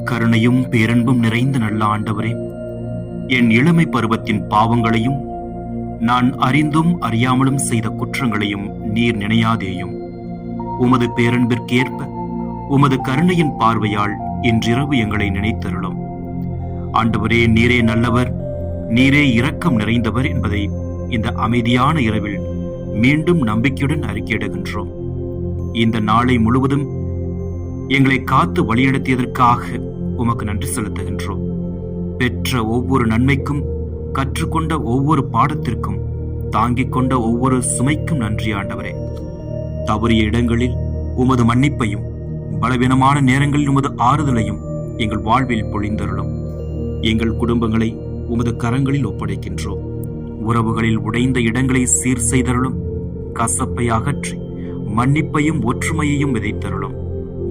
கருணையும் பேரன்பும் நிறைந்த நல்ல ஆண்டவரே, என் இளமை பருவத்தின் பாவங்களையும் நான் அறிந்தும் அறியாமலும் செய்த குற்றங்களையும் நீர் நினையாதேயும். உமது பேரன்பிற்கேற்ப உமது கருணையின் பார்வையால் இன்றிரவு எங்களை நினைத்தருளும். ஆண்டவரே, நீரே நல்லவர், நீரே இரக்கம் நிறைந்தவர் என்பதை இந்த அமைதியான இரவில் மீண்டும் நம்பிக்கையுடன் அறிக்கையிடுகின்றோம். இந்த நாளை முழுவதும் எங்களை காத்து வழிநடத்தியதற்காக உமக்கு நன்றி செலுத்துகின்றோம். பெற்ற ஒவ்வொரு நன்மைக்கும், கற்றுக்கொண்ட ஒவ்வொரு பாடத்திற்கும், தாங்கிக் கொண்ட ஒவ்வொரு சுமைக்கும் நன்றி ஆண்டவரே. தவறிய இடங்களில் உமது மன்னிப்பையும், பலவீனமான நேரங்களில் உமது ஆறுதலையும் எங்கள் வாழ்வில் பொழிந்தருளும். எங்கள் குடும்பங்களை உமது கரங்களில் ஒப்படைக்கின்றோம். உறவுகளில் உடைந்த இடங்களை சீர் செய்தருளும். கசப்பை அகற்றி மன்னிப்பையும் ஒற்றுமையையும் விதைத்தருளும்.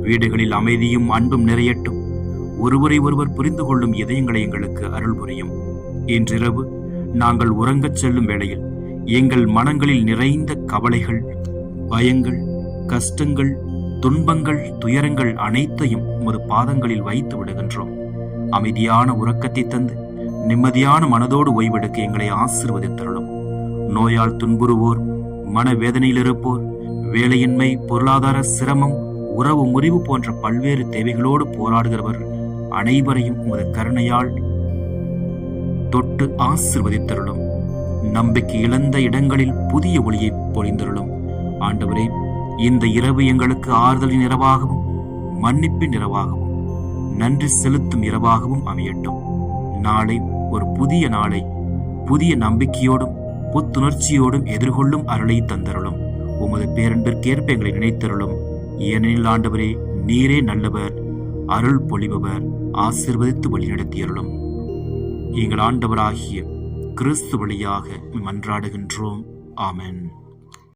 வீடுகளில் அமைதியும் அன்பும் நிறையட்டும். ஒருவரை ஒருவர் புரிந்து கொள்ளும் இதயங்களை எங்களுக்கு அருள் புரியும். இன்றிரவு நாங்கள் உறங்கச் செல்லும் வேளையில் எங்கள் மனங்களில் நிறைந்த கவலைகள், பயங்கள், கஷ்டங்கள், துன்பங்கள், துயரங்கள் அனைத்தையும் உமது பாதங்களில் வைத்து விடுகின்றோம். அமைதியான உறக்கத்தை தந்து நிம்மதியான மனதோடு ஓய்வெடுக்க எங்களை ஆசீர்வதித்தருளும். நோயால் துன்புறுவோர், மனவேதனையில் இருப்போர், வேலையின்மை, பொருளாதார சிரமம், உறவு முறிவு போன்ற பல்வேறு தேவைகளோடு போராடுகிறவர் அனைவரையும் உமது கருணையால் தொட்டு ஆசீர்வதித்தருளும். நம்பிக்கை இழந்த இடங்களில் புதிய ஒளியை பொழிந்தருளும். ஆண்டவரே, இந்த இரவு எங்களுக்கு ஆறுதலின் இரவாகவும், மன்னிப்பின் இரவாகவும், நன்றி செலுத்தும் இரவாகவும் அமையட்டும். நாளை ஒரு புதிய நாளை புதிய நம்பிக்கையோடும் புத்துணர்ச்சியோடும் எதிர்கொள்ளும் அருளை தந்தருளும். உமது பேரன்பிற்கேற்ப எங்களை நினைத்தருளும். ஏனெனில் ஆண்டவரே, நீரே நல்லவர், அருள் பொழிபவர், ஆசீர்வதித்து வழிநடத்தியருளும். எங்கள் ஆண்டவராகிய கிறிஸ்து வழியாக மன்றாடுகின்றோம். ஆமென்.